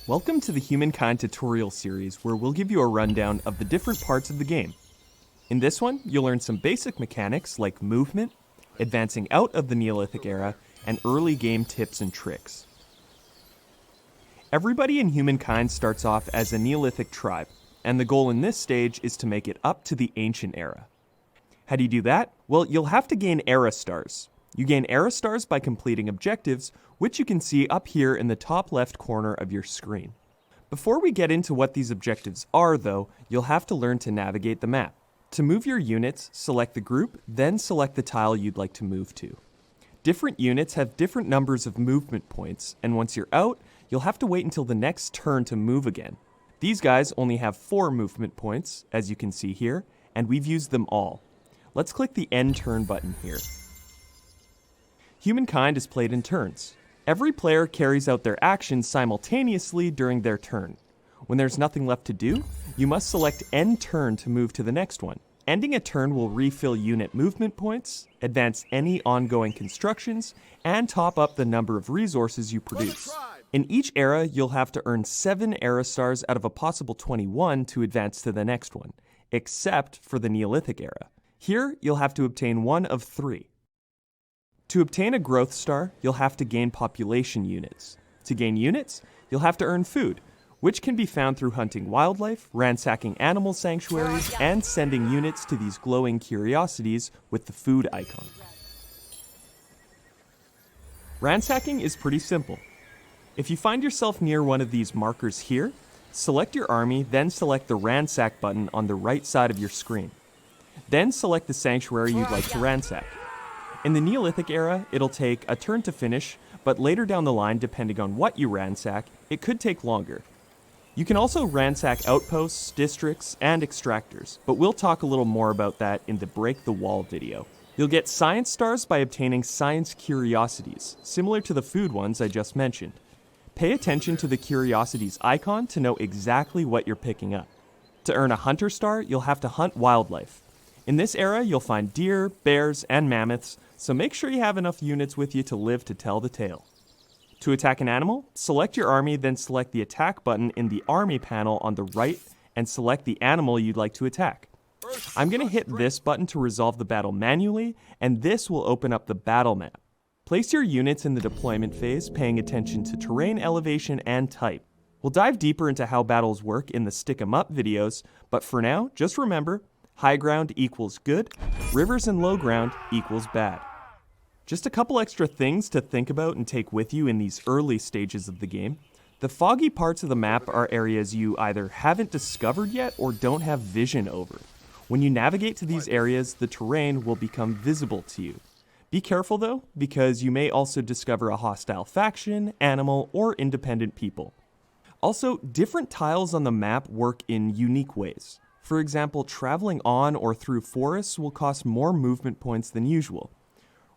Welcome to the Humankind tutorial series where we'll give you a rundown of the different parts of the game. In this one, you'll learn some basic mechanics like movement, advancing out of the Neolithic era, and early game tips and tricks. Everybody in Humankind starts off as a Neolithic tribe, and the goal in this stage is to make it up to the Ancient Era. How do you do that? Well, you'll have to gain Era Stars. You gain Era Stars by completing objectives, which you can see up here in the top left corner of your screen. Before we get into what these objectives are, though, you'll have to learn to navigate the map. To move your units, select the group, then select the tile you'd like to move to. Different units have different numbers of movement points, and once you're out, you'll have to wait until the next turn to move again. These guys only have 4 movement points, as you can see here, and we've used them all. Let's click the End Turn button here. Humankind is played in turns. Every player carries out their actions simultaneously during their turn. When there's nothing left to do, you must select End Turn to move to the next one. Ending a turn will refill unit movement points, advance any ongoing constructions, and top up the number of resources you produce. In each era, you'll have to earn 7 Era Stars out of a possible 21 to advance to the next one, except for the Neolithic era. Here, you'll have to obtain one of 3. To obtain a growth star, you'll have to gain population units. To gain units, you'll have to earn food, which can be found through hunting wildlife, ransacking animal sanctuaries, and sending units to these glowing curiosities with the food icon. Ransacking is pretty simple. If you find yourself near one of these markers here, select your army, then select the ransack button on the right side of your screen. Then select the sanctuary you'd like to ransack. In the Neolithic era, it'll take a turn to finish, but later down the line, depending on what you ransack, it could take longer. You can also ransack outposts, districts, and extractors, but we'll talk a little more about that in the Break the Wall video. You'll get science stars by obtaining science curiosities, similar to the food ones I just mentioned. Pay attention to the curiosities icon to know exactly what you're picking up. To earn a hunter star, you'll have to hunt wildlife. In this era, you'll find deer, bears, and mammoths, so make sure you have enough units with you to live to tell the tale. To attack an animal, select your army, then select the attack button in the army panel on the right and select the animal you'd like to attack. I'm going to hit this button to resolve the battle manually, and this will open up the battle map. Place your units in the deployment phase, paying attention to terrain elevation and type. We'll dive deeper into how battles work in the Stick 'em Up videos, but for now, just remember, high ground equals good, rivers and low ground equals bad. Just a couple extra things to think about and take with you in these early stages of the game. The foggy parts of the map are areas you either haven't discovered yet or don't have vision over. When you navigate to these areas, the terrain will become visible to you. Be careful though, because you may also discover a hostile faction, animal, or independent people. Also, different tiles on the map work in unique ways. For example, traveling on or through forests will cost more movement points than usual.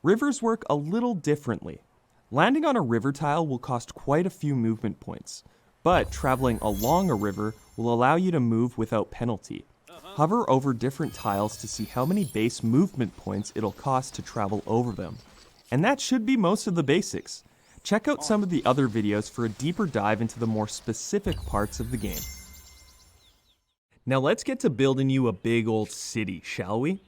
Rivers work a little differently. Landing on a river tile will cost quite a few movement points, but traveling along a river will allow you to move without penalty. Hover over different tiles to see how many base movement points it'll cost to travel over them. And that should be most of the basics. Check out some of the other videos for a deeper dive into the more specific parts of the game. Now let's get to building you a big old city, shall we?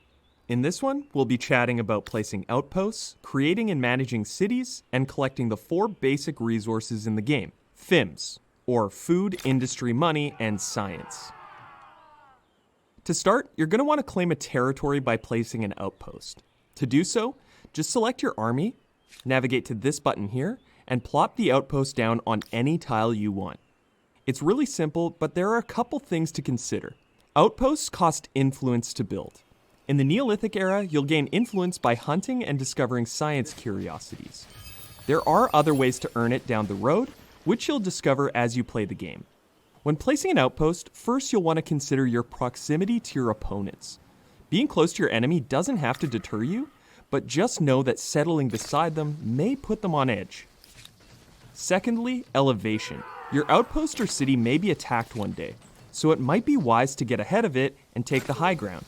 In this one, we'll be chatting about placing outposts, creating and managing cities, and collecting the 4 basic resources in the game. FIMS, or Food, Industry, Money, and Science. To start, you're going to want to claim a territory by placing an outpost. To do so, just select your army, navigate to this button here, and plop the outpost down on any tile you want. It's really simple, but there are a couple things to consider. Outposts cost influence to build. In the Neolithic era, you'll gain influence by hunting and discovering science curiosities. There are other ways to earn it down the road, which you'll discover as you play the game. When placing an outpost, first you'll want to consider your proximity to your opponents. Being close to your enemy doesn't have to deter you, but just know that settling beside them may put them on edge. Secondly, elevation. Your outpost or city may be attacked one day, so it might be wise to get ahead of it and take the high ground.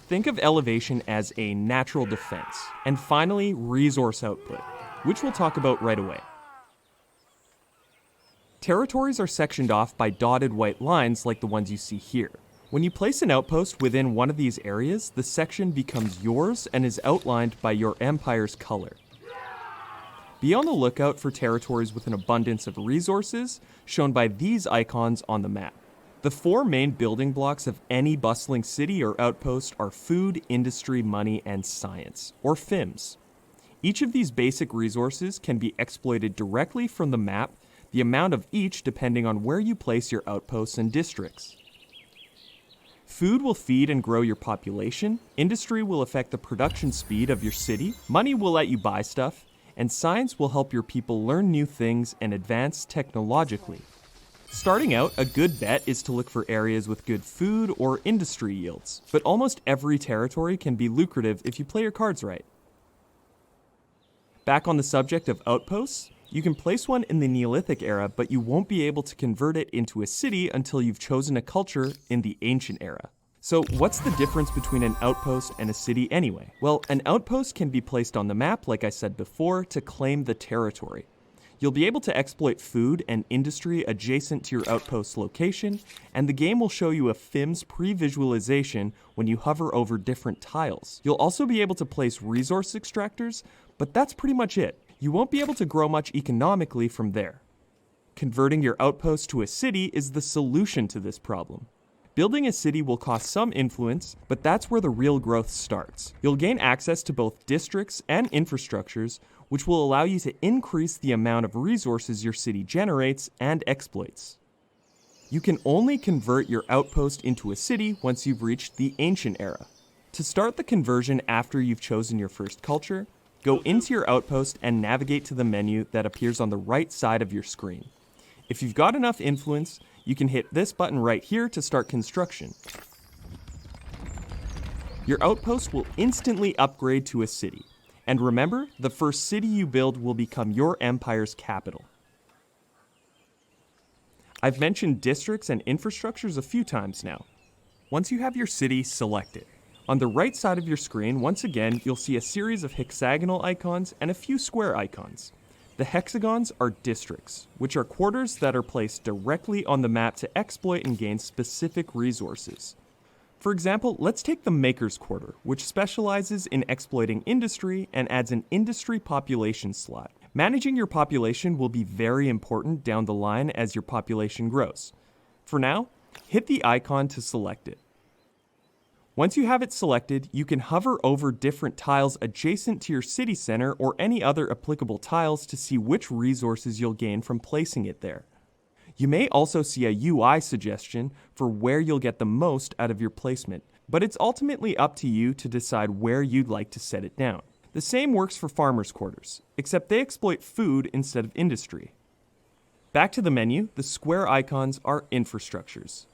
Think of elevation as a natural defense. And finally, resource output, which we'll talk about right away. Territories are sectioned off by dotted white lines like the ones you see here. When you place an outpost within one of these areas, the section becomes yours and is outlined by your empire's color. Be on the lookout for territories with an abundance of resources, shown by these icons on the map. The four main building blocks of any bustling city or outpost are food, industry, money, and science, or FIMS. Each of these basic resources can be exploited directly from the map, the amount of each depending on where you place your outposts and districts. Food will feed and grow your population, industry will affect the production speed of your city, money will let you buy stuff, and science will help your people learn new things and advance technologically. Starting out, a good bet is to look for areas with good food or industry yields, but almost every territory can be lucrative if you play your cards right. Back on the subject of outposts, you can place one in the Neolithic era, but you won't be able to convert it into a city until you've chosen a culture in the Ancient era. So what's the difference between an outpost and a city anyway? Well, an outpost can be placed on the map, like I said before, to claim the territory. You'll be able to exploit food and industry adjacent to your outpost location, and the game will show you a FIMS pre-visualization when you hover over different tiles. You'll also be able to place resource extractors, but that's pretty much it. You won't be able to grow much economically from there. Converting your outpost to a city is the solution to this problem. Building a city will cost some influence, but that's where the real growth starts. You'll gain access to both districts and infrastructures, which will allow you to increase the amount of resources your city generates and exploits. You can only convert your outpost into a city once you've reached the Ancient era. To start the conversion after you've chosen your first culture, go into your outpost and navigate to the menu that appears on the right side of your screen. If you've got enough influence, you can hit this button right here to start construction. Your outpost will instantly upgrade to a city. And remember, the first city you build will become your empire's capital. I've mentioned districts and infrastructures a few times now. Once you have your city selected, on the right side of your screen, once again, you'll see a series of hexagonal icons and a few square icons. The hexagons are districts, which are quarters that are placed directly on the map to exploit and gain specific resources. For example, let's take the Maker's Quarter, which specializes in exploiting industry and adds an industry population slot. Managing your population will be very important down the line as your population grows. For now, hit the icon to select it. Once you have it selected, you can hover over different tiles adjacent to your city center or any other applicable tiles to see which resources you'll gain from placing it there. You may also see a UI suggestion for where you'll get the most out of your placement, but it's ultimately up to you to decide where you'd like to set it down. The same works for farmers' quarters, except they exploit food instead of industry. Back to the menu, the square icons are infrastructures.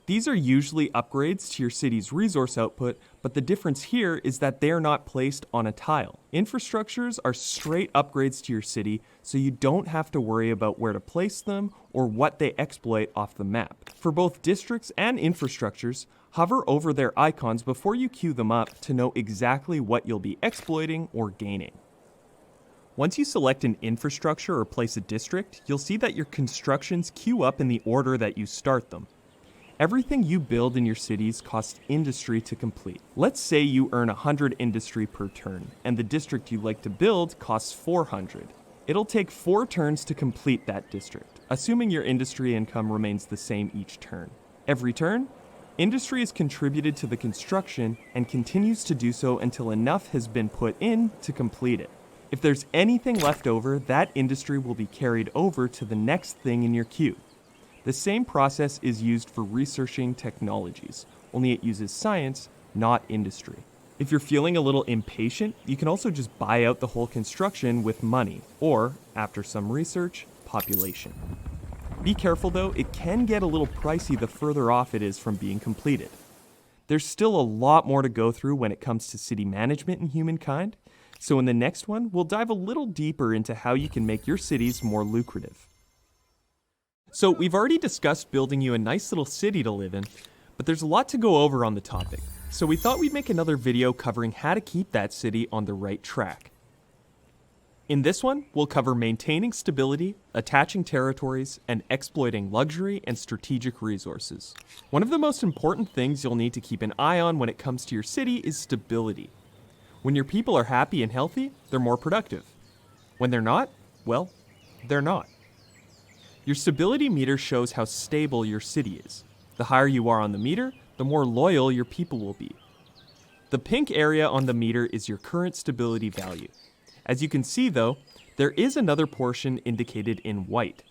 These are usually upgrades to your city's resource output, but the difference here is that they are not placed on a tile. Infrastructures are straight upgrades to your city, so you don't have to worry about where to place them or what they exploit off the map. For both districts and infrastructures, hover over their icons before you queue them up to know exactly what you'll be exploiting or gaining. Once you select an infrastructure or place a district, you'll see that your constructions queue up in the order that you start them. Everything you build in your cities costs industry to complete. Let's say you earn 100 industry per turn, and the district you like to build costs 400. It'll take 4 turns to complete that district, assuming your industry income remains the same each turn. Every turn, industry is contributed to the construction and continues to do so until enough has been put in to complete it. If there's anything left over, that industry will be carried over to the next thing in your queue. The same process is used for researching technologies, only it uses science, not industry. If you're feeling a little impatient, you can also just buy out the whole construction with money, or, after some research, population. Be careful though, it can get a little pricey the further off it is from being completed. There's still a lot more to go through when it comes to city management in Humankind, so in the next one, we'll dive a little deeper into how you can make your cities more lucrative. So we've already discussed building you a nice little city to live in, but there's a lot to go over on the topic. So we thought we'd make another video covering how to keep that city on the right track. In this one, we'll cover maintaining stability, attaching territories, and exploiting luxury and strategic resources. One of the most important things you'll need to keep an eye on when it comes to your city is stability. When your people are happy and healthy, they're more productive. When they're not, well, they're not. Your stability meter shows how stable your city is. The higher you are on the meter, the more loyal your people will be. The pink area on the meter is your current stability value. As you can see though, there is another portion indicated in white.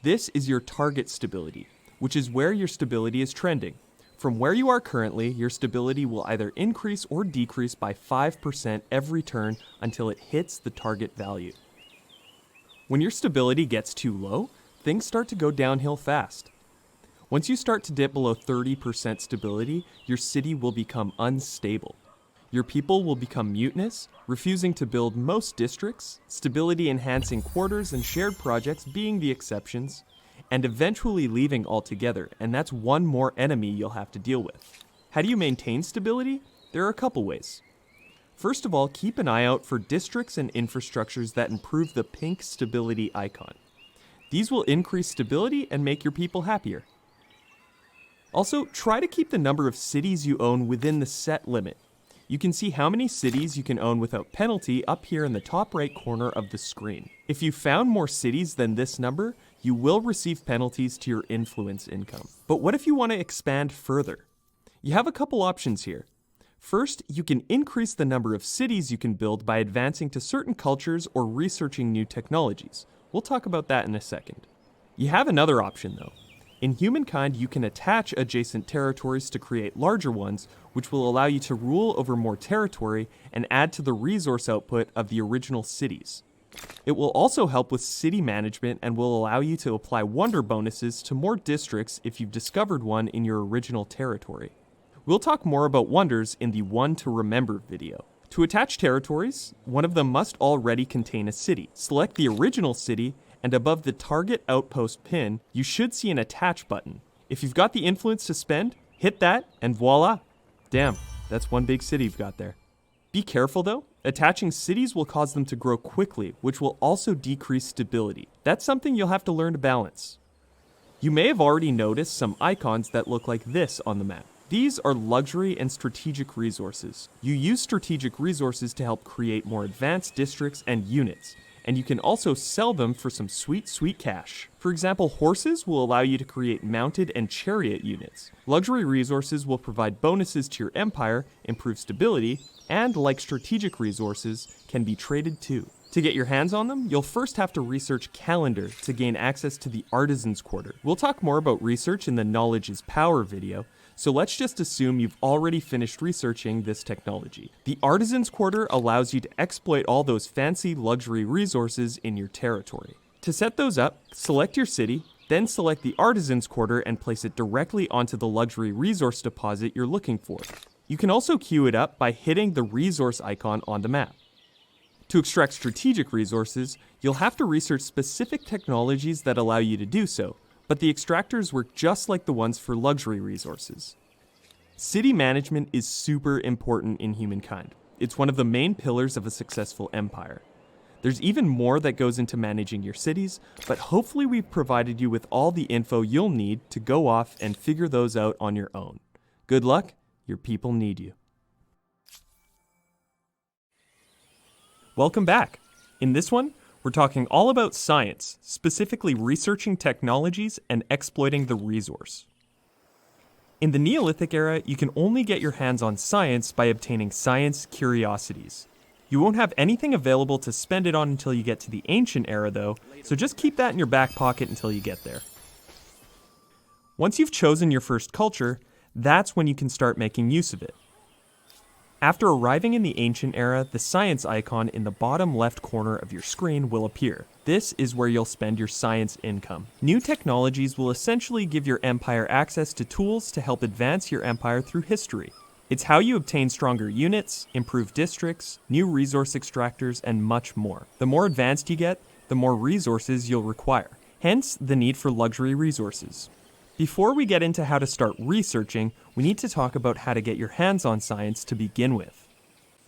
This is your target stability, which is where your stability is trending. From where you are currently, your stability will either increase or decrease by 5% every turn until it hits the target value. When your stability gets too low, things start to go downhill fast. Once you start to dip below 30% stability, your city will become unstable. Your people will become mutinous, refusing to build most districts, stability-enhancing quarters and shared projects being the exceptions, and eventually leaving altogether, and that's one more enemy you'll have to deal with. How do you maintain stability? There are a couple ways. First of all, keep an eye out for districts and infrastructures that improve the pink stability icon. These will increase stability and make your people happier. Also, try to keep the number of cities you own within the set limit. You can see how many cities you can own without penalty up here in the top right corner of the screen. If you found more cities than this number, you will receive penalties to your influence income. But what if you want to expand further? You have a couple options here. First, you can increase the number of cities you can build by advancing to certain cultures or researching new technologies. We'll talk about that in a second. You have another option though. In Humankind, you can attach adjacent territories to create larger ones, which will allow you to rule over more territory and add to the resource output of the original cities. It will also help with city management and will allow you to apply wonder bonuses to more districts if you've discovered one in your original territory. We'll talk more about wonders in the One to Remember video. To attach territories, one of them must already contain a city. Select the original city, and above the target outpost pin, you should see an attach button. If you've got the influence to spend, hit that, and voila! Damn, that's one big city you've got there. Be careful though, attaching cities will cause them to grow quickly, which will also decrease stability. That's something you'll have to learn to balance. You may have already noticed some icons that look like this on the map. These are luxury and strategic resources. You use strategic resources to help create more advanced districts and units, and you can also sell them for some sweet cash. For example, horses will allow you to create mounted and chariot units. Luxury resources will provide bonuses to your empire, improve stability, and like strategic resources, can be traded too. To get your hands on them, you'll first have to research Calendar to gain access to the Artisans Quarter. We'll talk more about research in the Knowledge is Power video, so let's just assume you've already finished researching this technology. The Artisans Quarter allows you to exploit all those fancy luxury resources in your territory. To set those up, select your city, then select the Artisans Quarter and place it directly onto the luxury resource deposit you're looking for. You can also queue it up by hitting the resource icon on the map. To extract strategic resources, you'll have to research specific technologies that allow you to do so, but the extractors work just like the ones for luxury resources. City management is super important in Humankind. It's one of the main pillars of a successful empire. There's even more that goes into managing your cities, but hopefully we've provided you with all the info you'll need to go off and figure those out on your own. Good luck, your people need you. Welcome back. In this one, we're talking all about science, specifically researching technologies and exploiting the resource. In the Neolithic era, you can only get your hands on science by obtaining science curiosities. You won't have anything available to spend it on until you get to the Ancient era though, so just keep that in your back pocket until you get there. Once you've chosen your first culture, that's when you can start making use of it. After arriving in the Ancient era, the science icon in the bottom left corner of your screen will appear. This is where you'll spend your science income. New technologies will essentially give your empire access to tools to help advance your empire through history. It's how you obtain stronger units, improve districts, new resource extractors, and much more. The more advanced you get, the more resources you'll require. Hence, the need for luxury resources. Before we get into how to start researching, we need to talk about how to get your hands on science to begin with.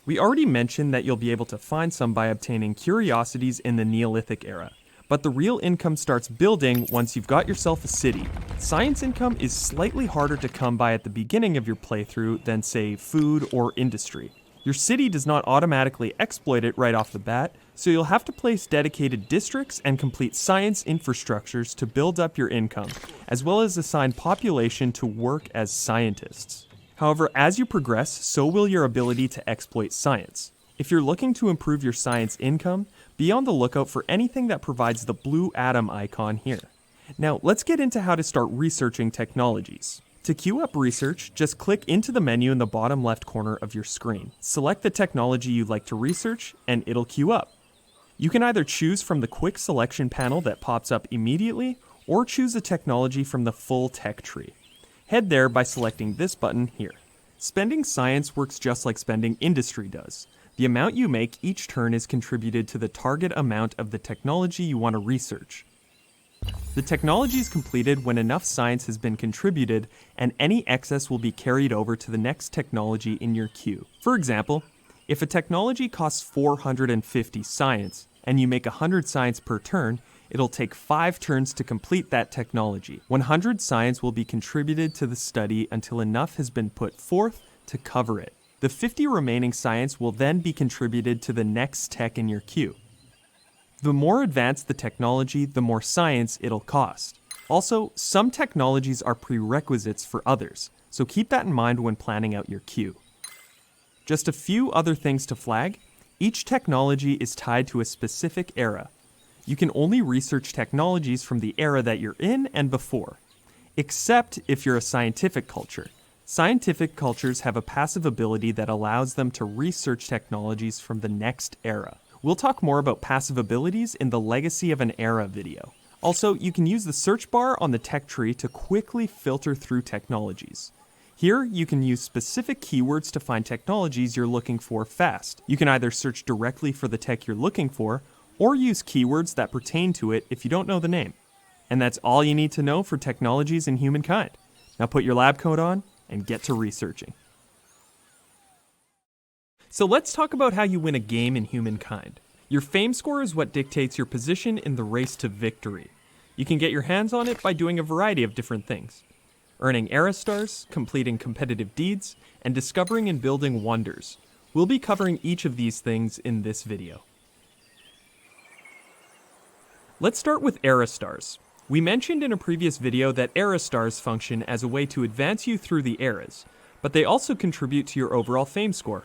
We already mentioned that you'll be able to find some by obtaining curiosities in the Neolithic era, but the real income starts building once you've got yourself a city. Science income is slightly harder to come by at the beginning of your playthrough than, say, food or industry. Your city does not automatically exploit it right off the bat, so you'll have to place dedicated districts and complete science infrastructures to build up your income, as well as assign population to work as scientists. However, as you progress, so will your ability to exploit science. If you're looking to improve your science income, be on the lookout for anything that provides the blue atom icon here. Now, let's get into how to start researching technologies. To queue up research, just click into the menu in the bottom left corner of your screen. Select the technology you'd like to research, and it'll queue up. You can either choose from the quick selection panel that pops up immediately, or choose a technology from the full tech tree. Head there by selecting this button here. Spending science works just like spending industry does. The amount you make each turn is contributed to the target amount of the technology you want to research. The technology is completed when enough science has been contributed, and any excess will be carried over to the next technology in your queue. For example, if a technology costs 450 science, and you make 100 science per turn, it'll take 5 turns to complete that technology. 100 science will be contributed to the study until enough has been put forth to cover it. The 50 remaining science will then be contributed to the next tech in your queue. The more advanced the technology, the more science it'll cost. Also, some technologies are prerequisites for others, so keep that in mind when planning out your queue. Just a few other things to flag. Each technology is tied to a specific era. You can only research technologies from the era that you're in and before, except if you're a scientific culture. Scientific cultures have a passive ability that allows them to research technologies from the next era. We'll talk more about passive abilities in the Legacy of an Era video. Also, you can use the search bar on the tech tree to quickly filter through technologies. Here, you can use specific keywords to find technologies you're looking for fast. You can either search directly for the tech you're looking for, or use keywords that pertain to it if you don't know the name. And that's all you need to know for technologies in Humankind. Now put your lab coat on and get to researching. So let's talk about how you win a game in Humankind. Your fame score is what dictates your position in the race to victory. You can get your hands on it by doing a variety of different things. Earning era stars, completing competitive deeds, and discovering and building wonders. We'll be covering each of these things in this video. Let's start with era stars. We mentioned in a previous video that era stars function as a way to advance you through the eras, but they also contribute to your overall fame score.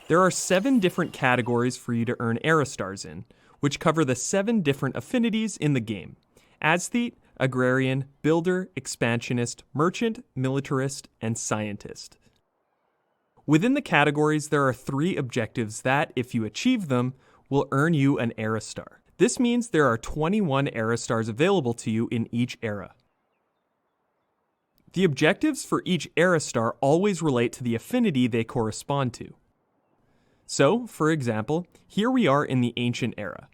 There are 7 different categories for you to earn era stars in, which cover the 7 different affinities in the game: aesthete, agrarian, builder, expansionist, merchant, militarist, and scientist. Within the categories, there are 3 objectives that, if you achieve them, will earn you an era star. This means there are 21 era stars available to you in each era. The objectives for each era star always relate to the affinity they correspond to. So, for example, here we are in the Ancient Era.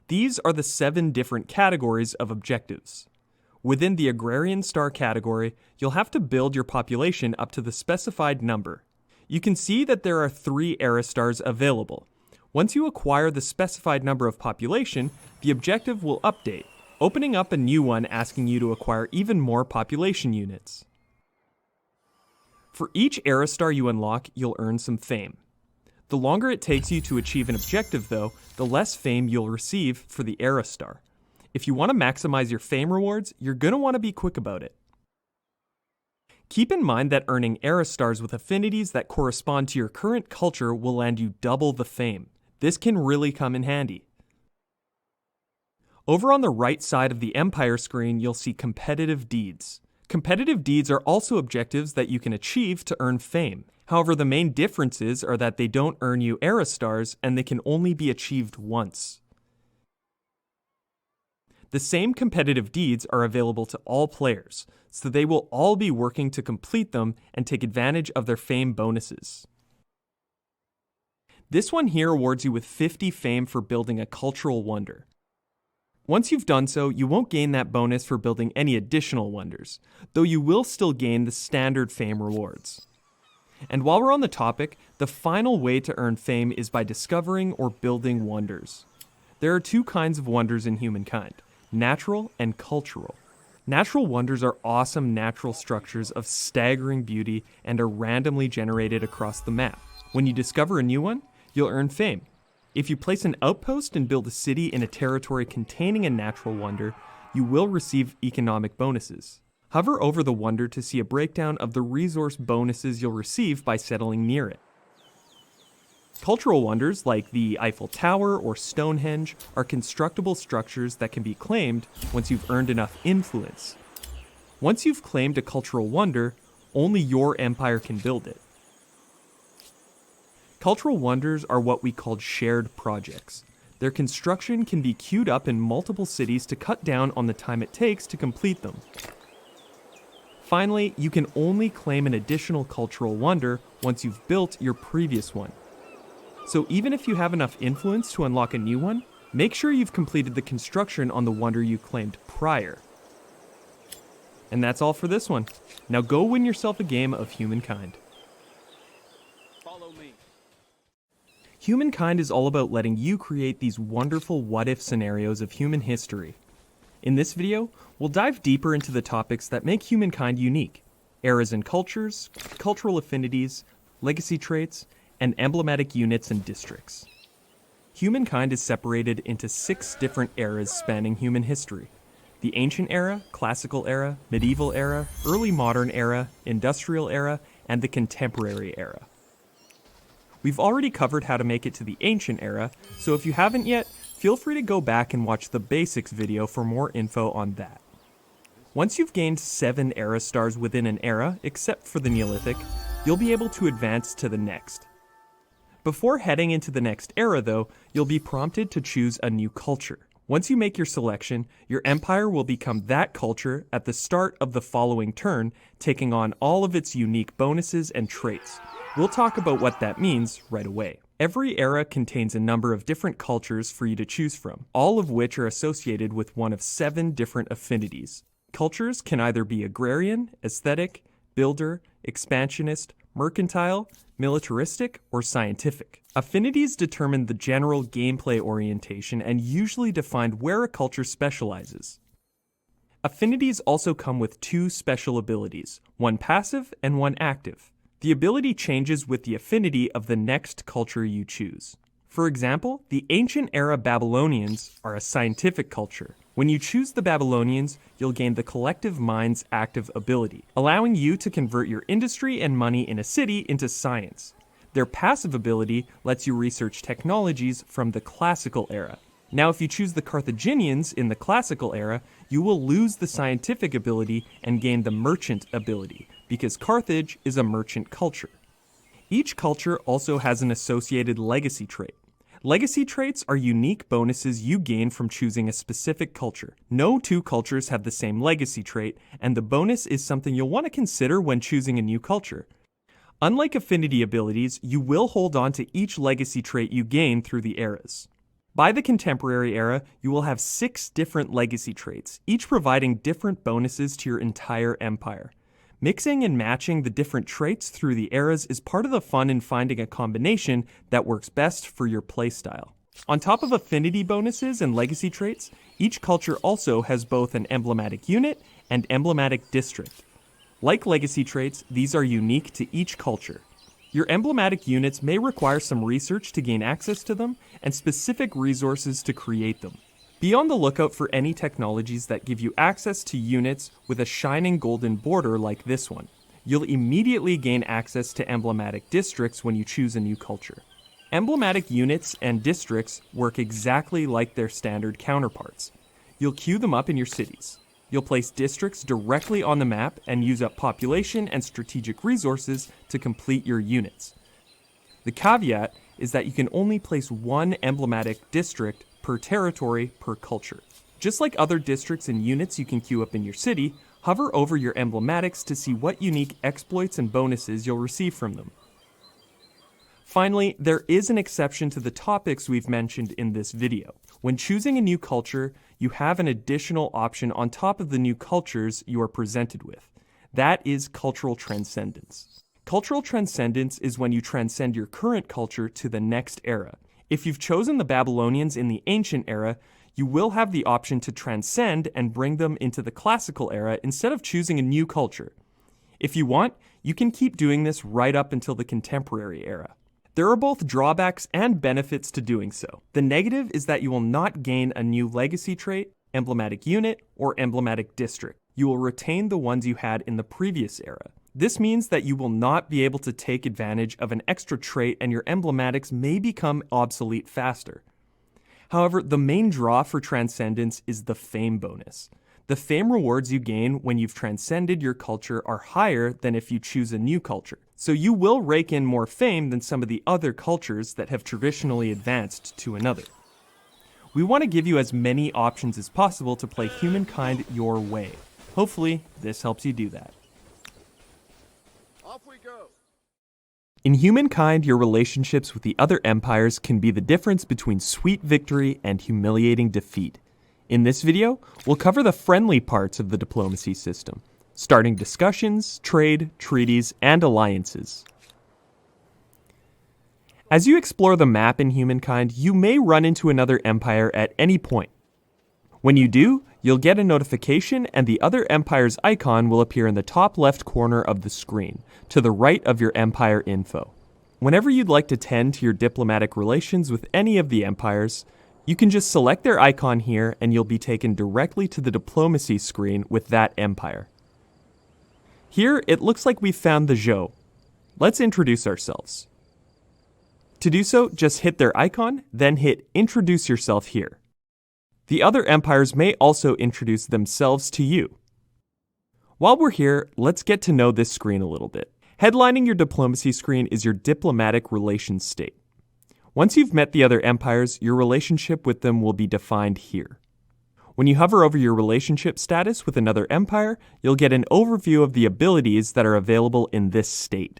These are the 7 different categories of objectives. Within the Agrarian Star category, you'll have to build your population up to the specified number. You can see that there are 3 era stars available. Once you acquire the specified number of population, the objective will update, opening up a new one asking you to acquire even more population units. For each era star you unlock, you'll earn some fame. The longer it takes you to achieve an objective, though, the less fame you'll receive for the era star. If you want to maximize your fame rewards, you're going to want to be quick about it. Keep in mind that earning era stars with affinities that correspond to your current culture will land you double the fame. This can really come in handy. Over on the right side of the Empire screen, you'll see competitive deeds. Competitive deeds are also objectives that you can achieve to earn fame. However, the main differences are that they don't earn you era stars and they can only be achieved once. The same competitive deeds are available to all players, so they will all be working to complete them and take advantage of their fame bonuses. This one here awards you with 50 fame for building a cultural wonder. Once you've done so, you won't gain that bonus for building any additional wonders, though you will still gain the standard fame rewards. And while we're on the topic, the final way to earn fame is by discovering or building wonders. There are two kinds of wonders in humankind: natural and cultural. Natural wonders are awesome natural structures of staggering beauty and are randomly generated across the map. When you discover a new one, you'll earn fame. If you place an outpost and build a city in a territory containing a natural wonder, you will receive economic bonuses. Hover over the wonder to see a breakdown of the resource bonuses you'll receive by settling near it. Cultural wonders, like the Eiffel Tower or Stonehenge, are constructible structures that can be claimed once you've earned enough influence. Once you've claimed a cultural wonder, only your empire can build it. Cultural wonders are what we call shared projects. Their construction can be queued up in multiple cities to cut down on the time it takes to complete them. Finally, you can only claim an additional cultural wonder once you've built your previous one. So even if you have enough influence to unlock a new one, make sure you've completed the construction on the wonder you claimed prior. And that's all for this one. Now go win yourself a game of Humankind. Follow me. Humankind is all about letting you create these wonderful what-if scenarios of human history. In this video, we'll dive deeper into the topics that make humankind unique: eras and cultures, cultural affinities, legacy traits, and emblematic units and districts. Humankind is separated into 6 different eras spanning human history: the ancient era, classical era, medieval era, early modern era, industrial era, and the contemporary era. We've already covered how to make it to the ancient era, so if you haven't yet, feel free to go back and watch the basics video for more info on that. Once you've gained 7 era stars within an era, except for the Neolithic, you'll be able to advance to the next. Before heading into the next era though, you'll be prompted to choose a new culture. Once you make your selection, your empire will become that culture at the start of the following turn, taking on all of its unique bonuses and traits. We'll talk about what that means right away. Every era contains a number of different cultures for you to choose from, all of which are associated with one of 7 different affinities. Cultures can either be agrarian, aesthetic, builder, expansionist, mercantile, militaristic, or scientific. Affinities determine the general gameplay orientation and usually define where a culture specializes. Affinities also come with 2 special abilities, one passive and one active. The ability changes with the affinity of the next culture you choose. For example, the ancient era Babylonians are a scientific culture. When you choose the Babylonians, you'll gain the collective mind's active ability, allowing you to convert your industry and money in a city into science. Their passive ability lets you research technologies from the classical era. Now, if you choose the Carthaginians in the classical era, you will lose the scientific ability and gain the merchant ability, because Carthage is a merchant culture. Each culture also has an associated legacy trait. Legacy traits are unique bonuses you gain from choosing a specific culture. No 2 cultures have the same legacy trait, and the bonus is something you'll want to consider when choosing a new culture. Unlike affinity abilities, you will hold on to each legacy trait you gain through the eras. By the contemporary era, you will have 6 different legacy traits, each providing different bonuses to your entire empire. Mixing and matching the different traits through the eras is part of the fun in finding a combination that works best for your playstyle. On top of affinity bonuses and legacy traits, each culture also has both an emblematic unit and emblematic district. Like legacy traits, these are unique to each culture. Your emblematic units may require some research to gain access to them and specific resources to create them. Be on the lookout for any technologies that give you access to units with a shining golden border like this one. You'll immediately gain access to emblematic districts when you choose a new culture. Emblematic units and districts work exactly like their standard counterparts. You'll queue them up in your cities. You'll place districts directly on the map and use up population and strategic resources to complete your units. The caveat is that you can only place one emblematic district per territory per culture. Just like other districts and units you can queue up in your city, hover over your emblematics to see what unique exploits and bonuses you'll receive from them. Finally, there is an exception to the topics we've mentioned in this video. When choosing a new culture, you have an additional option on top of the new cultures you are presented with. That is cultural transcendence. Cultural transcendence is when you transcend your current culture to the next era. If you've chosen the Babylonians in the ancient era, you will have the option to transcend and bring them into the classical era instead of choosing a new culture. If you want, you can keep doing this right up until the contemporary era. There are both drawbacks and benefits to doing so. The negative is that you will not gain a new legacy trait, emblematic unit, or emblematic district. You will retain the ones you had in the previous era. This means that you will not be able to take advantage of an extra trait and your emblematics may become obsolete faster. However, the main draw for transcendence is the fame bonus. The fame rewards you gain when you've transcended your culture are higher than if you choose a new culture. So you will rake in more fame than some of the other cultures that have traditionally advanced to another. We want to give you as many options as possible to play Humankind your way. Hopefully, this helps you do that. Off we go. In Humankind, your relationships with the other empires can be the difference between sweet victory and humiliating defeat. In this video, we'll cover the friendly parts of the diplomacy system, starting discussions, trade, treaties, and alliances. As you explore the map in Humankind, you may run into another empire at any point. When you do, you'll get a notification and the other empire's icon will appear in the top left corner of the screen, to the right of your empire info. Whenever you'd like to tend to your diplomatic relations with any of the empires, you can just select their icon here and you'll be taken directly to the diplomacy screen with that empire. Here, it looks like we've found the Zhou. Let's introduce ourselves. To do so, just hit their icon, then hit Introduce Yourself here. The other empires may also introduce themselves to you. While we're here, let's get to know this screen a little bit. Headlining your diplomacy screen is your diplomatic relations state. Once you've met the other empires, your relationship with them will be defined here. When you hover over your relationship status with another empire, you'll get an overview of the abilities that are available in this state.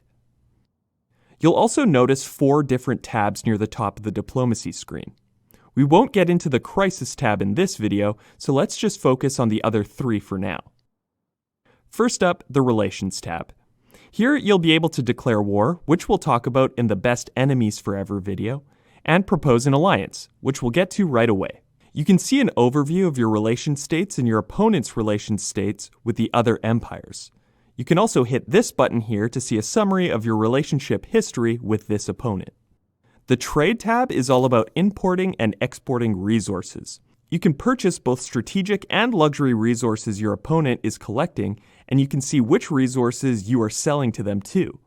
You'll also notice 4 different tabs near the top of the diplomacy screen. We won't get into the crisis tab in this video, so let's just focus on the other 3 for now. First up, the relations tab. Here you'll be able to declare war, which we'll talk about in the Best Enemies Forever video, and propose an alliance, which we'll get to right away. You can see an overview of your relation states and your opponent's relation states with the other empires. You can also hit this button here to see a summary of your relationship history with this opponent. The Trade tab is all about importing and exporting resources. You can purchase both strategic and luxury resources your opponent is collecting, and you can see which resources you are selling to them too.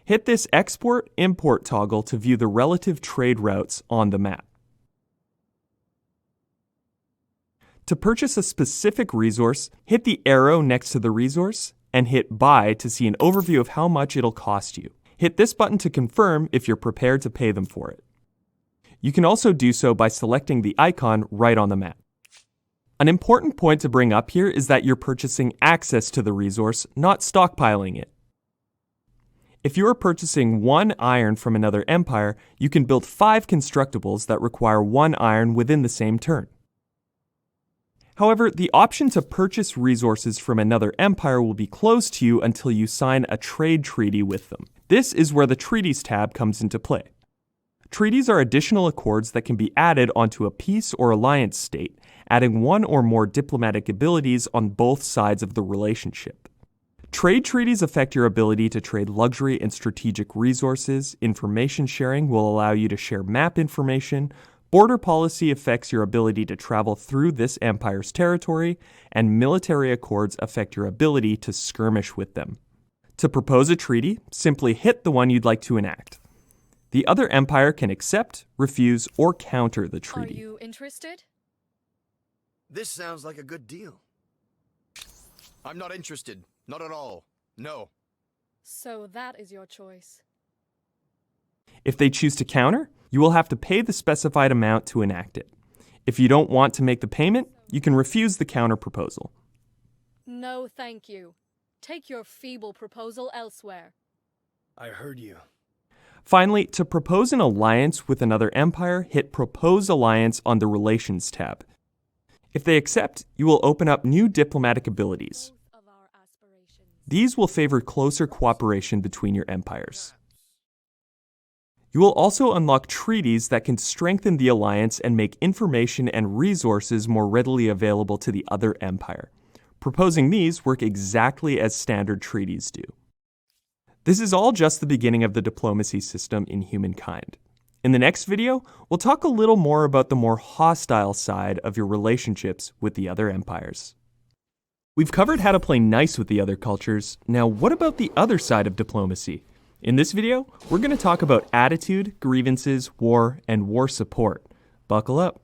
Hit this Export-Import toggle to view the relative trade routes on the map. To purchase a specific resource, hit the arrow next to the resource and hit Buy to see an overview of how much it'll cost you. Hit this button to confirm if you're prepared to pay them for it. You can also do so by selecting the icon right on the map. An important point to bring up here is that you're purchasing access to the resource, not stockpiling it. If you are purchasing 1 iron from another empire, you can build 5 constructibles that require 1 iron within the same turn. However, the option to purchase resources from another empire will be closed to you until you sign a trade treaty with them. This is where the Treaties tab comes into play. Treaties are additional accords that can be added onto a peace or alliance state, adding 1 or more diplomatic abilities on both sides of the relationship. Trade treaties affect your ability to trade luxury and strategic resources. Information sharing will allow you to share map information. Border policy affects your ability to travel through this empire's territory, and military accords affect your ability to skirmish with them. To propose a treaty, simply hit the one you'd like to enact. The other empire can accept, refuse, or counter the treaty. Are you interested? This sounds like a good deal. I'm not interested. Not at all. No. So that is your choice. If they choose to counter, you will have to pay the specified amount to enact it. If you don't want to make the payment, you can refuse the counter proposal. No, thank you. Take your feeble proposal elsewhere. I heard you. Finally, to propose an alliance with another empire, hit Propose Alliance on the Relations tab. If they accept, you will open up new diplomatic abilities. Both of our aspirations. These will favor closer cooperation between your empires. You will also unlock treaties that can strengthen the alliance and make information and resources more readily available to the other empire. Proposing these work exactly as standard treaties do. This is all just the beginning of the diplomacy system in Humankind. In the next video, we'll talk a little more about the more hostile side of your relationships with the other empires. We've covered how to play nice with the other cultures. Now, what about the other side of diplomacy? In this video, we're going to talk about attitude, grievances, war, and war support. Buckle up.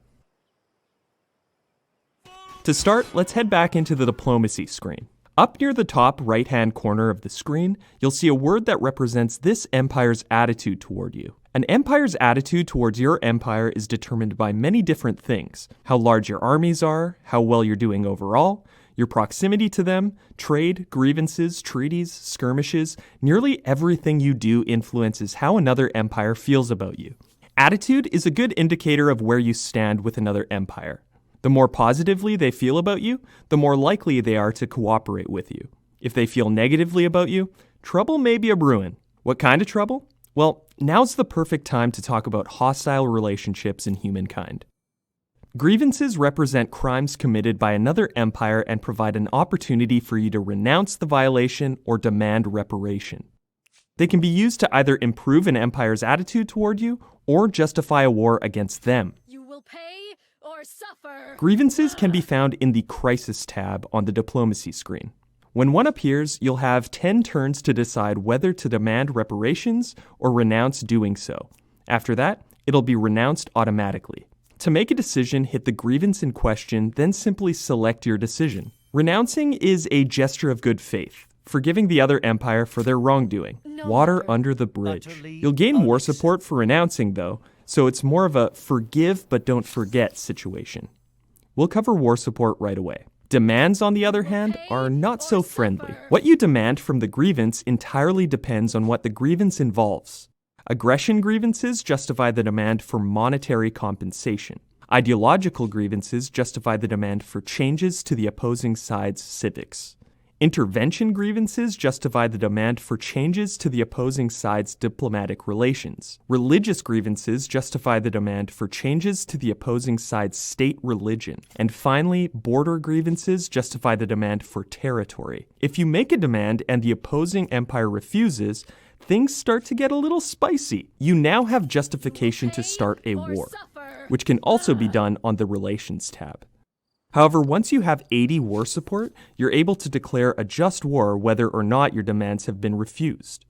To start, let's head back into the diplomacy screen. Up near the top right-hand corner of the screen, you'll see a word that represents this empire's attitude toward you. An empire's attitude towards your empire is determined by many different things: how large your armies are, how well you're doing overall, your proximity to them, trade, grievances, treaties, skirmishes. Nearly everything you do influences how another empire feels about you. Attitude is a good indicator of where you stand with another empire. The more positively they feel about you, the more likely they are to cooperate with you. If they feel negatively about you, trouble may be a brewing. What kind of trouble? Well, now's the perfect time to talk about hostile relationships in Humankind. Grievances represent crimes committed by another empire and provide an opportunity for you to renounce the violation or demand reparation. They can be used to either improve an empire's attitude toward you or justify a war against them. You will pay or suffer. Grievances can be found in the Crisis tab on the Diplomacy screen. When one appears, you'll have 10 turns to decide whether to demand reparations or renounce doing so. After that, it'll be renounced automatically. To make a decision, hit the grievance in question, then simply select your decision. Renouncing is a gesture of good faith, forgiving the other empire for their wrongdoing. Water under the bridge. You'll gain war support for renouncing, though, so it's more of a forgive but don't forget situation. We'll cover war support right away. Demands, on the other hand, are not so friendly. What you demand from the grievance entirely depends on what the grievance involves. Aggression grievances justify the demand for monetary compensation. Ideological grievances justify the demand for changes to the opposing side's civics. Intervention grievances justify the demand for changes to the opposing side's diplomatic relations. Religious grievances justify the demand for changes to the opposing side's state religion. And finally, border grievances justify the demand for territory. If you make a demand and the opposing empire refuses, things start to get a little spicy. You now have justification to start a war, which can also be done on the Relations tab. However, once you have 80 war support, you're able to declare a just war whether or not your demands have been refused.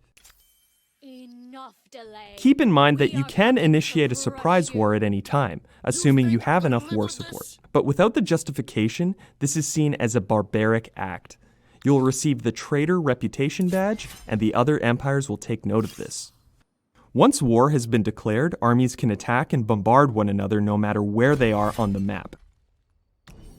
Enough delay. Keep in mind that you can initiate a surprise war at any time, assuming you have enough war support. But without the justification, this is seen as a barbaric act. You'll receive the traitor reputation badge, and the other empires will take note of this. Once war has been declared, armies can attack and bombard one another no matter where they are on the map.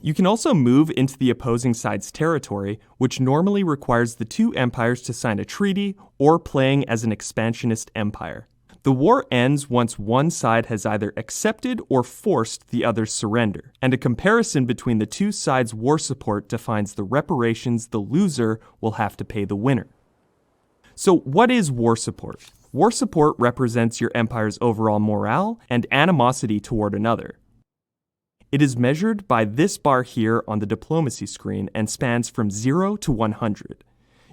You can also move into the opposing side's territory, which normally requires the two empires to sign a treaty or playing as an expansionist empire. The war ends once one side has either accepted or forced the other's surrender, and a comparison between the two sides' war support defines the reparations the loser will have to pay the winner. So what is war support? War support represents your empire's overall morale and animosity toward another. It is measured by this bar here on the diplomacy screen and spans from 0 to 100.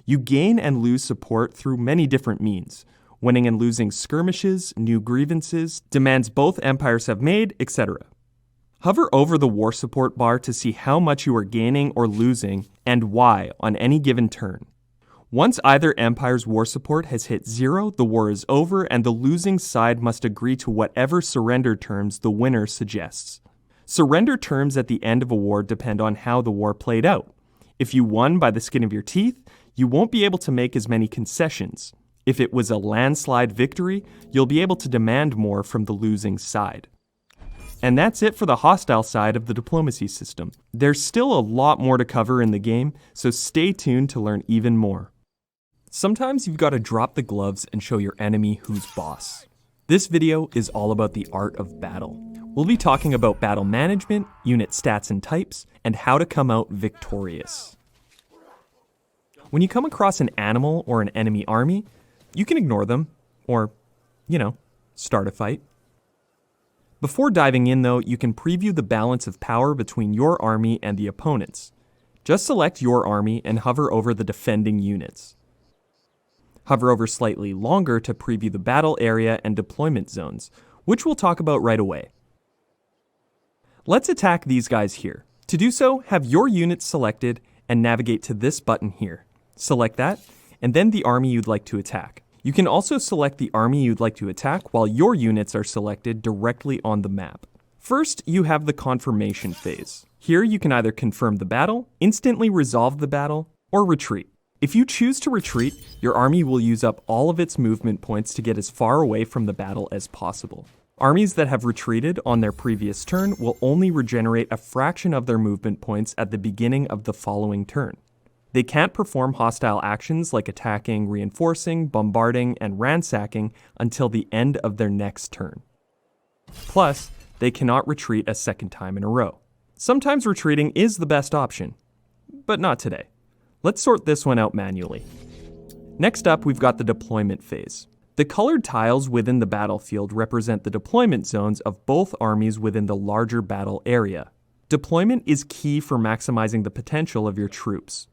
You gain and lose support through many different means: winning and losing skirmishes, new grievances, demands both empires have made, etc. Hover over the war support bar to see how much you are gaining or losing and why on any given turn. Once either empire's war support has hit 0, the war is over and the losing side must agree to whatever surrender terms the winner suggests. Surrender terms at the end of a war depend on how the war played out. If you won by the skin of your teeth, you won't be able to make as many concessions. If it was a landslide victory, you'll be able to demand more from the losing side. And that's it for the hostile side of the diplomacy system. There's still a lot more to cover in the game, so stay tuned to learn even more. Sometimes you've got to drop the gloves and show your enemy who's boss. This video is all about the art of battle. We'll be talking about battle management, unit stats and types, and how to come out victorious. When you come across an animal or an enemy army, you can ignore them, or, start a fight. Before diving in though, you can preview the balance of power between your army and the opponent's. Just select your army and hover over the defending units. Hover over slightly longer to preview the battle area and deployment zones, which we'll talk about right away. Let's attack these guys here. To do so, have your units selected and navigate to this button here. Select that, and then the army you'd like to attack. You can also select the army you'd like to attack while your units are selected directly on the map. First, you have the confirmation phase. Here you can either confirm the battle, instantly resolve the battle, or retreat. If you choose to retreat, your army will use up all of its movement points to get as far away from the battle as possible. Armies that have retreated on their previous turn will only regenerate a fraction of their movement points at the beginning of the following turn. They can't perform hostile actions like attacking, reinforcing, bombarding, and ransacking until the end of their next turn. Plus, they cannot retreat a second time in a row. Sometimes retreating is the best option, but not today. Let's sort this one out manually. Next up, we've got the deployment phase. The colored tiles within the battlefield represent the deployment zones of both armies within the larger battle area. Deployment is key for maximizing the potential of your troops.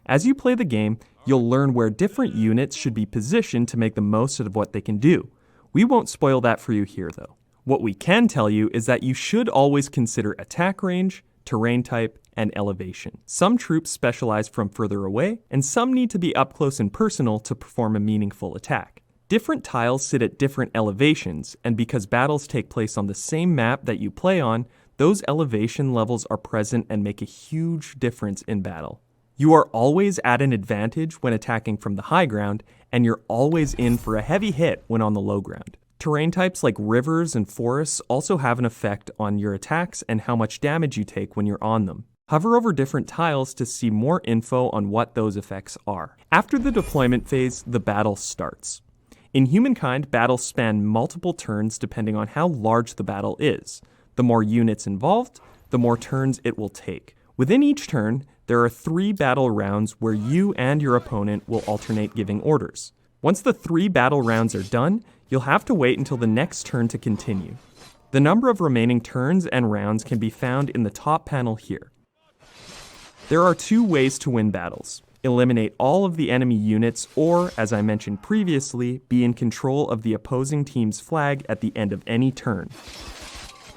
As you play the game, you'll learn where different units should be positioned to make the most of what they can do. We won't spoil that for you here though. What we can tell you is that you should always consider attack range, terrain type, and elevation. Some troops specialize from further away, and some need to be up close and personal to perform a meaningful attack. Different tiles sit at different elevations, and because battles take place on the same map that you play on, those elevation levels are present and make a huge difference in battle. You are always at an advantage when attacking from the high ground, and you're always in for a heavy hit when on the low ground. Terrain types like rivers and forests also have an effect on your attacks and how much damage you take when you're on them. Hover over different tiles to see more info on what those effects are. After the deployment phase, the battle starts. In Humankind, battles span multiple turns depending on how large the battle is. The more units involved, the more turns it will take. Within each turn, there are 3 battle rounds where you and your opponent will alternate giving orders. Once the 3 battle rounds are done, you'll have to wait until the next turn to continue. The number of remaining turns and rounds can be found in the top panel here. There are 2 ways to win battles. Eliminate all of the enemy units or, as I mentioned previously, be in control of the opposing team's flag at the end of any turn.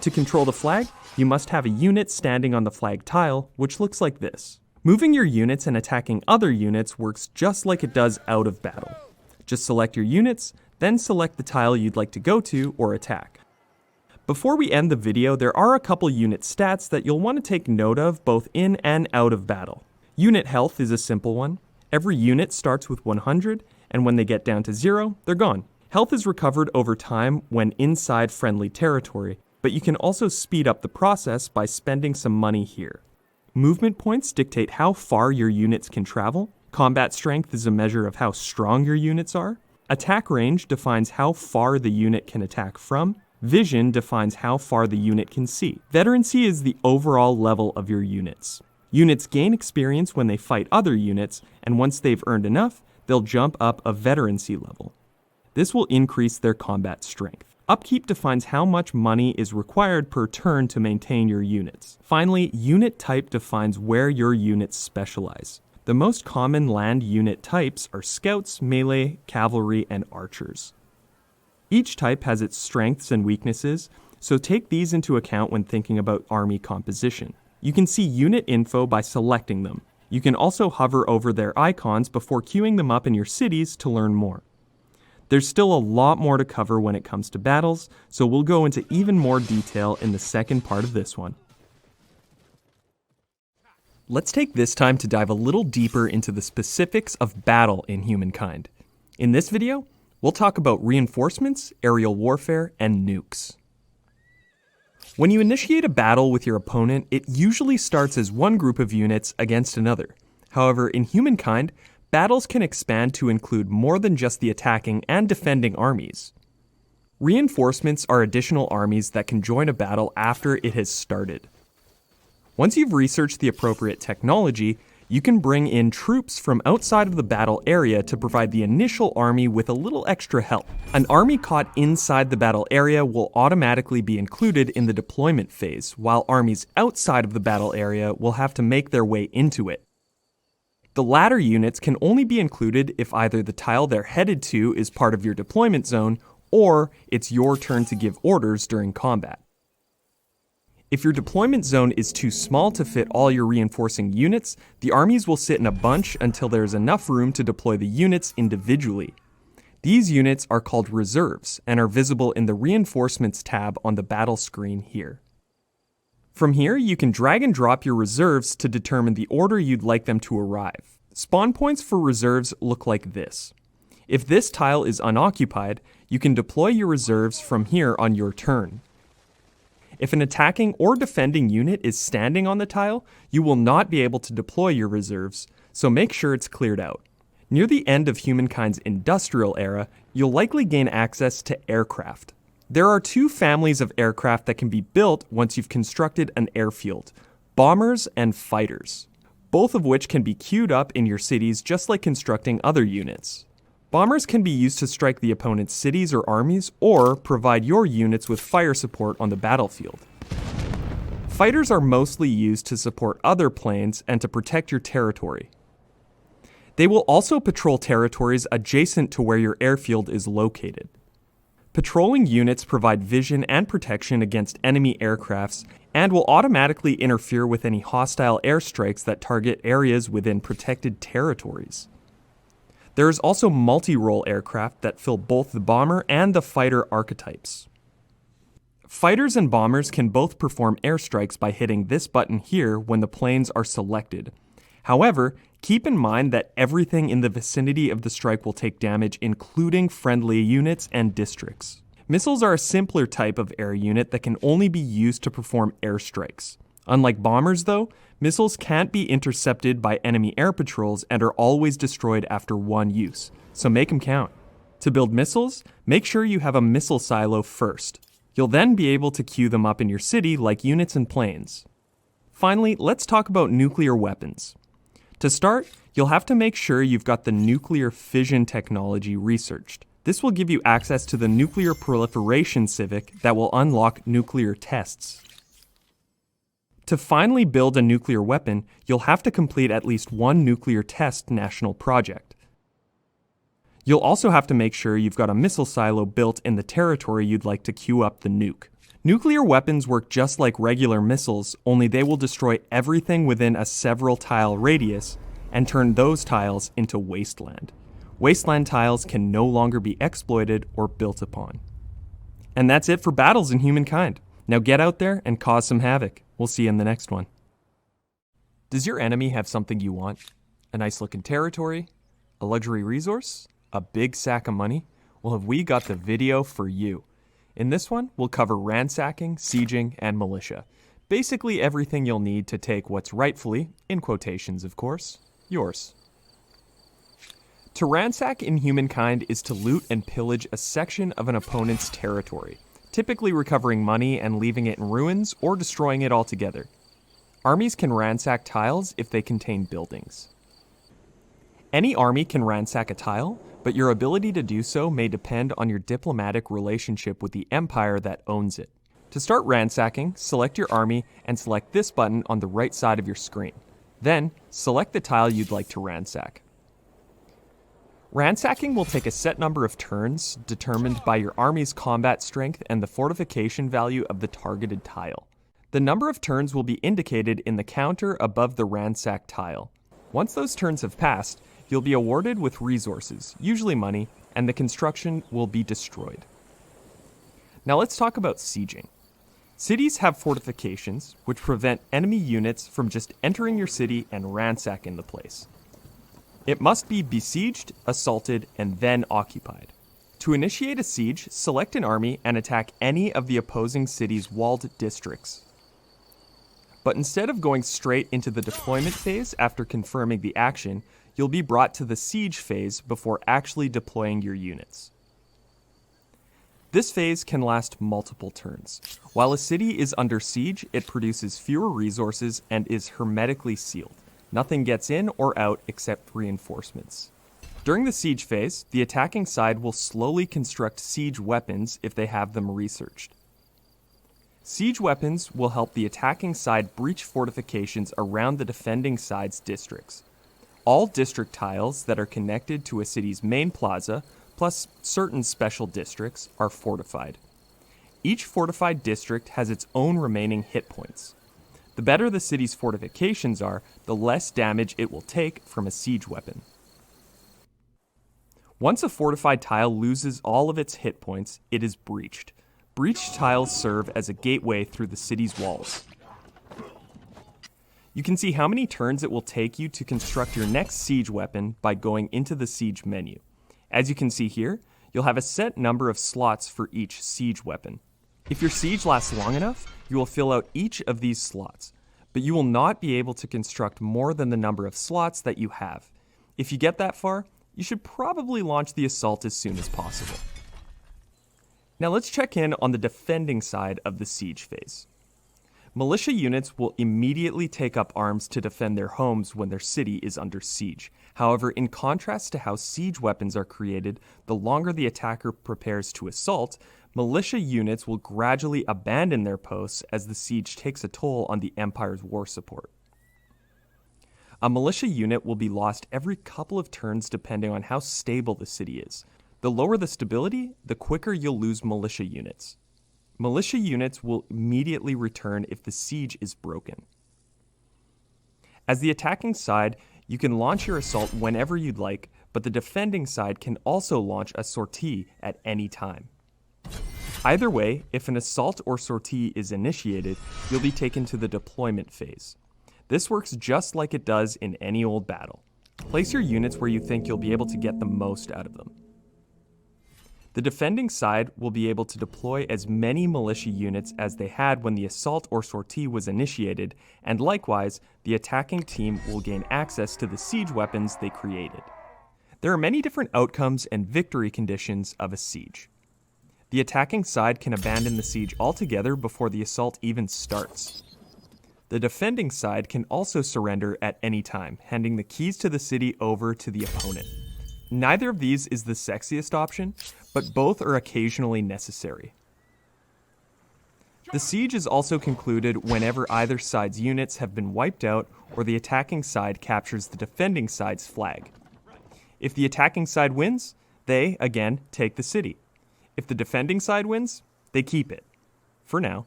To control the flag, you must have a unit standing on the flag tile, which looks like this. Moving your units and attacking other units works just like it does out of battle. Just select your units, then select the tile you'd like to go to or attack. Before we end the video, there are a couple unit stats that you'll want to take note of both in and out of battle. Unit health is a simple one. Every unit starts with 100, and when they get down to 0, they're gone. Health is recovered over time when inside friendly territory, but you can also speed up the process by spending some money here. Movement points dictate how far your units can travel. Combat strength is a measure of how strong your units are. Attack range defines how far the unit can attack from. Vision defines how far the unit can see. Veterancy is the overall level of your units. Units gain experience when they fight other units, and once they've earned enough, they'll jump up a veterancy level. This will increase their combat strength. Upkeep defines how much money is required per turn to maintain your units. Finally, unit type defines where your units specialize. The most common land unit types are scouts, melee, cavalry, and archers. Each type has its strengths and weaknesses, so take these into account when thinking about army composition. You can see unit info by selecting them. You can also hover over their icons before queuing them up in your cities to learn more. There's still a lot more to cover when it comes to battles, so we'll go into even more detail in the second part of this one. Let's take this time to dive a little deeper into the specifics of battle in Humankind. In this video, we'll talk about reinforcements, aerial warfare, and nukes. When you initiate a battle with your opponent, it usually starts as one group of units against another. However, in Humankind, battles can expand to include more than just the attacking and defending armies. Reinforcements are additional armies that can join a battle after it has started. Once you've researched the appropriate technology, you can bring in troops from outside of the battle area to provide the initial army with a little extra help. An army caught inside the battle area will automatically be included in the deployment phase, while armies outside of the battle area will have to make their way into it. The latter units can only be included if either the tile they're headed to is part of your deployment zone, or it's your turn to give orders during combat. If your deployment zone is too small to fit all your reinforcing units, the armies will sit in a bunch until there is enough room to deploy the units individually. These units are called reserves and are visible in the Reinforcements tab on the battle screen here. From here, you can drag and drop your reserves to determine the order you'd like them to arrive. Spawn points for reserves look like this. If this tile is unoccupied, you can deploy your reserves from here on your turn. If an attacking or defending unit is standing on the tile, you will not be able to deploy your reserves, so make sure it's cleared out. Near the end of Humankind's industrial era, you'll likely gain access to aircraft. There are two families of aircraft that can be built once you've constructed an airfield: bombers and fighters, both of which can be queued up in your cities just like constructing other units. Bombers can be used to strike the opponent's cities or armies, or provide your units with fire support on the battlefield. Fighters are mostly used to support other planes and to protect your territory. They will also patrol territories adjacent to where your airfield is located. Patrolling units provide vision and protection against enemy aircrafts and will automatically interfere with any hostile airstrikes that target areas within protected territories. There is also multi-role aircraft that fill both the bomber and the fighter archetypes. Fighters and bombers can both perform airstrikes by hitting this button here when the planes are selected. However, keep in mind that everything in the vicinity of the strike will take damage, including friendly units and districts. Missiles are a simpler type of air unit that can only be used to perform airstrikes. Unlike bombers, though, missiles can't be intercepted by enemy air patrols and are always destroyed after one use, so make them count. To build missiles, make sure you have a missile silo first. You'll then be able to queue them up in your city like units and planes. Finally, let's talk about nuclear weapons. To start, you'll have to make sure you've got the nuclear fission technology researched. This will give you access to the nuclear proliferation civic that will unlock nuclear tests. To finally build a nuclear weapon, you'll have to complete at least one nuclear test national project. You'll also have to make sure you've got a missile silo built in the territory you'd like to queue up the nuke. Nuclear weapons work just like regular missiles, only they will destroy everything within a several tile radius and turn those tiles into wasteland. Wasteland tiles can no longer be exploited or built upon. And that's it for battles in Humankind. Now get out there and cause some havoc. We'll see you in the next one. Does your enemy have something you want? A nice looking territory? A luxury resource? A big sack of money? Well, have we got the video for you. In this one, we'll cover ransacking, sieging, and militia. Basically everything you'll need to take what's rightfully, in quotations of course, yours. To ransack in Humankind is to loot and pillage a section of an opponent's territory, typically recovering money and leaving it in ruins or destroying it altogether. Armies can ransack tiles if they contain buildings. Any army can ransack a tile, but your ability to do so may depend on your diplomatic relationship with the empire that owns it. To start ransacking, select your army and select this button on the right side of your screen. Then, select the tile you'd like to ransack. Ransacking will take a set number of turns, determined by your army's combat strength and the fortification value of the targeted tile. The number of turns will be indicated in the counter above the ransack tile. Once those turns have passed, you'll be awarded with resources, usually money, and the construction will be destroyed. Now let's talk about sieging. Cities have fortifications, which prevent enemy units from just entering your city and ransacking the place. It must be besieged, assaulted, and then occupied. To initiate a siege, select an army and attack any of the opposing city's walled districts. But instead of going straight into the deployment phase after confirming the action, you'll be brought to the siege phase before actually deploying your units. This phase can last multiple turns. While a city is under siege, it produces fewer resources and is hermetically sealed. Nothing gets in or out except reinforcements. During the siege phase, the attacking side will slowly construct siege weapons if they have them researched. Siege weapons will help the attacking side breach fortifications around the defending side's districts. All district tiles that are connected to a city's main plaza, plus certain special districts, are fortified. Each fortified district has its own remaining hit points. The better the city's fortifications are, the less damage it will take from a siege weapon. Once a fortified tile loses all of its hit points, it is breached. Breached tiles serve as a gateway through the city's walls. You can see how many turns it will take you to construct your next siege weapon by going into the siege menu. As you can see here, you'll have a set number of slots for each siege weapon. If your siege lasts long enough, you will fill out each of these slots, but you will not be able to construct more than the number of slots that you have. If you get that far, you should probably launch the assault as soon as possible. Now let's check in on the defending side of the siege phase. Militia units will immediately take up arms to defend their homes when their city is under siege. However, in contrast to how siege weapons are created, the longer the attacker prepares to assault, militia units will gradually abandon their posts as the siege takes a toll on the Empire's war support. A militia unit will be lost every couple of turns depending on how stable the city is. The lower the stability, the quicker you'll lose militia units. Militia units will immediately return if the siege is broken. As the attacking side, you can launch your assault whenever you'd like, but the defending side can also launch a sortie at any time. Either way, if an assault or sortie is initiated, you'll be taken to the deployment phase. This works just like it does in any old battle. Place your units where you think you'll be able to get the most out of them. The defending side will be able to deploy as many militia units as they had when the assault or sortie was initiated, and likewise, the attacking team will gain access to the siege weapons they created. There are many different outcomes and victory conditions of a siege. The attacking side can abandon the siege altogether before the assault even starts. The defending side can also surrender at any time, handing the keys to the city over to the opponent. Neither of these is the sexiest option, but both are occasionally necessary. The siege is also concluded whenever either side's units have been wiped out or the attacking side captures the defending side's flag. If the attacking side wins, they, again, take the city. If the defending side wins, they keep it. For now.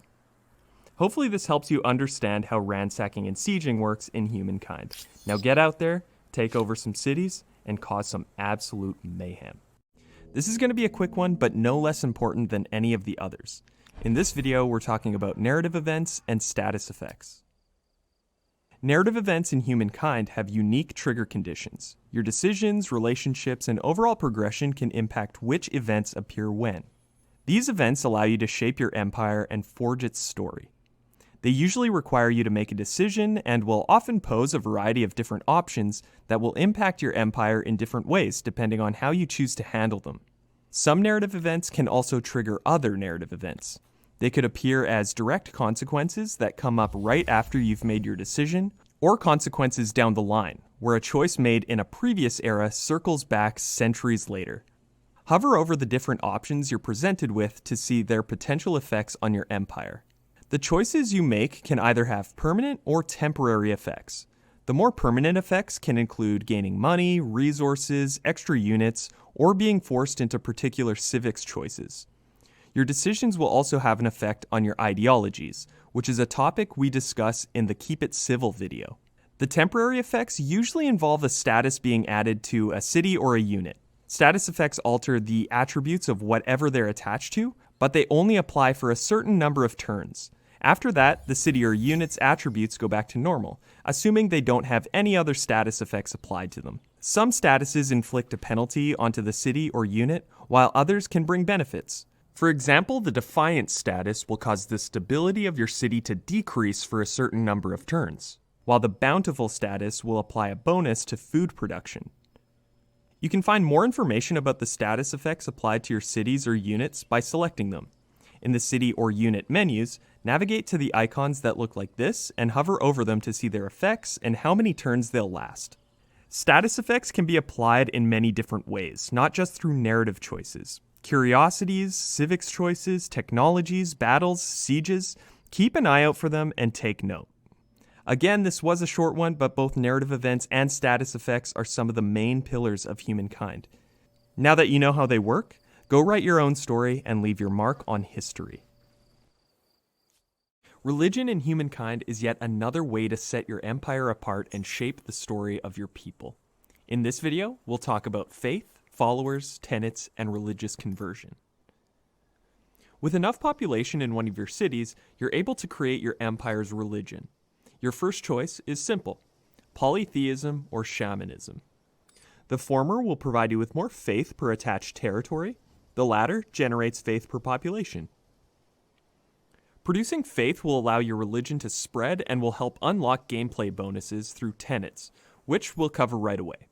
Hopefully this helps you understand how ransacking and sieging works in Humankind. Now get out there, take over some cities, and cause some absolute mayhem. This is going to be a quick one, but no less important than any of the others. In this video, we're talking about narrative events and status effects. Narrative events in Humankind have unique trigger conditions. Your decisions, relationships, and overall progression can impact which events appear when. These events allow you to shape your empire and forge its story. They usually require you to make a decision and will often pose a variety of different options that will impact your empire in different ways depending on how you choose to handle them. Some narrative events can also trigger other narrative events. They could appear as direct consequences that come up right after you've made your decision, or consequences down the line, where a choice made in a previous era circles back centuries later. Hover over the different options you're presented with to see their potential effects on your empire. The choices you make can either have permanent or temporary effects. The more permanent effects can include gaining money, resources, extra units, or being forced into particular civics choices. Your decisions will also have an effect on your ideologies, which is a topic we discuss in the Keep It Civil video. The temporary effects usually involve a status being added to a city or a unit. Status effects alter the attributes of whatever they're attached to, but they only apply for a certain number of turns. After that, the city or unit's attributes go back to normal, assuming they don't have any other status effects applied to them. Some statuses inflict a penalty onto the city or unit, while others can bring benefits. For example, the Defiant status will cause the stability of your city to decrease for a certain number of turns, while the Bountiful status will apply a bonus to food production. You can find more information about the status effects applied to your cities or units by selecting them. In the city or unit menus, navigate to the icons that look like this and hover over them to see their effects and how many turns they'll last. Status effects can be applied in many different ways, not just through narrative choices. Curiosities, civics choices, technologies, battles, sieges. Keep an eye out for them and take note. Again, this was a short one, but both narrative events and status effects are some of the main pillars of Humankind. Now that you know how they work, go write your own story and leave your mark on history. Religion in Humankind is yet another way to set your empire apart and shape the story of your people. In this video, we'll talk about faith, followers, tenets, and religious conversion. With enough population in one of your cities, you're able to create your empire's religion. Your first choice is simple: polytheism or shamanism. The former will provide you with more faith per attached territory. The latter generates faith per population. Producing faith will allow your religion to spread and will help unlock gameplay bonuses through tenets, which we'll cover right away.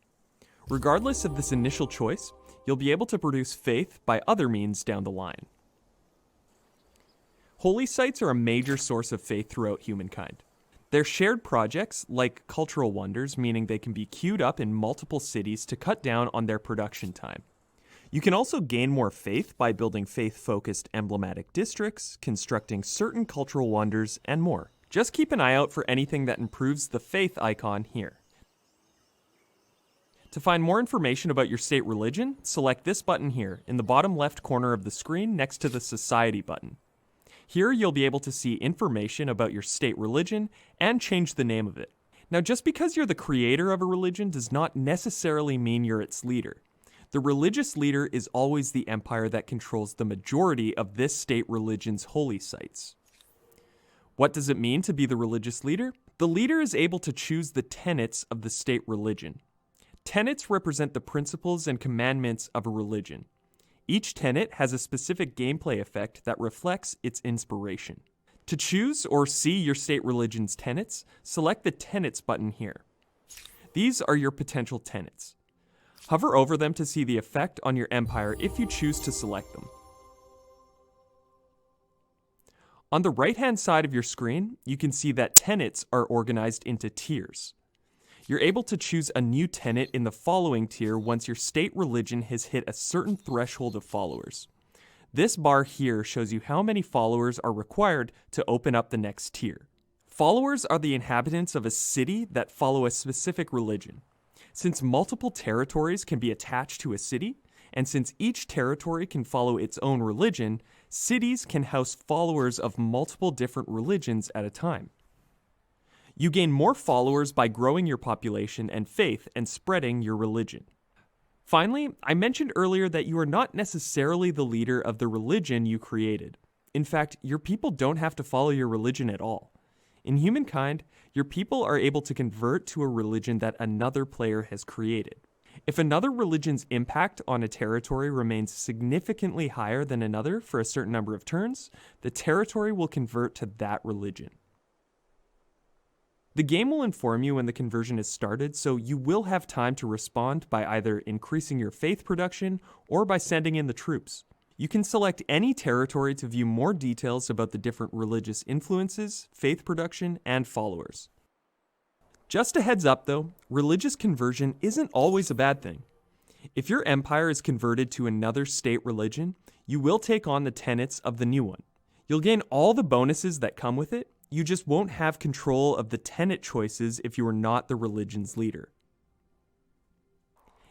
Regardless of this initial choice, you'll be able to produce faith by other means down the line. Holy sites are a major source of faith throughout Humankind. They're shared projects like cultural wonders, meaning they can be queued up in multiple cities to cut down on their production time. You can also gain more faith by building faith-focused emblematic districts, constructing certain cultural wonders, and more. Just keep an eye out for anything that improves the faith icon here. To find more information about your state religion, select this button here in the bottom left corner of the screen next to the Society button. Here you'll be able to see information about your state religion and change the name of it. Now, just because you're the creator of a religion does not necessarily mean you're its leader. The religious leader is always the empire that controls the majority of this state religion's holy sites. What does it mean to be the religious leader? The leader is able to choose the tenets of the state religion. Tenets represent the principles and commandments of a religion. Each tenet has a specific gameplay effect that reflects its inspiration. To choose or see your state religion's tenets, select the Tenets button here. These are your potential tenets. Hover over them to see the effect on your empire if you choose to select them. On the right-hand side of your screen, you can see that tenets are organized into tiers. You're able to choose a new tenet in the following tier once your state religion has hit a certain threshold of followers. This bar here shows you how many followers are required to open up the next tier. Followers are the inhabitants of a city that follow a specific religion. Since multiple territories can be attached to a city, and since each territory can follow its own religion, cities can house followers of multiple different religions at a time. You gain more followers by growing your population and faith and spreading your religion. Finally, I mentioned earlier that you are not necessarily the leader of the religion you created. In fact, your people don't have to follow your religion at all. In Humankind, your people are able to convert to a religion that another player has created. If another religion's impact on a territory remains significantly higher than another for a certain number of turns, the territory will convert to that religion. The game will inform you when the conversion is started, so you will have time to respond by either increasing your faith production or by sending in the troops. You can select any territory to view more details about the different religious influences, faith production, and followers. Just a heads up though, religious conversion isn't always a bad thing. If your empire is converted to another state religion, you will take on the tenets of the new one. You'll gain all the bonuses that come with it. You just won't have control of the tenet choices if you are not the religion's leader.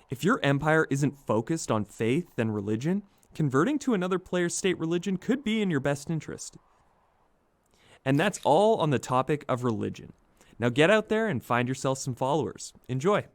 If your empire isn't focused on faith and religion, converting to another player's state religion could be in your best interest. And that's all on the topic of religion. Now get out there and find yourself some followers. Enjoy!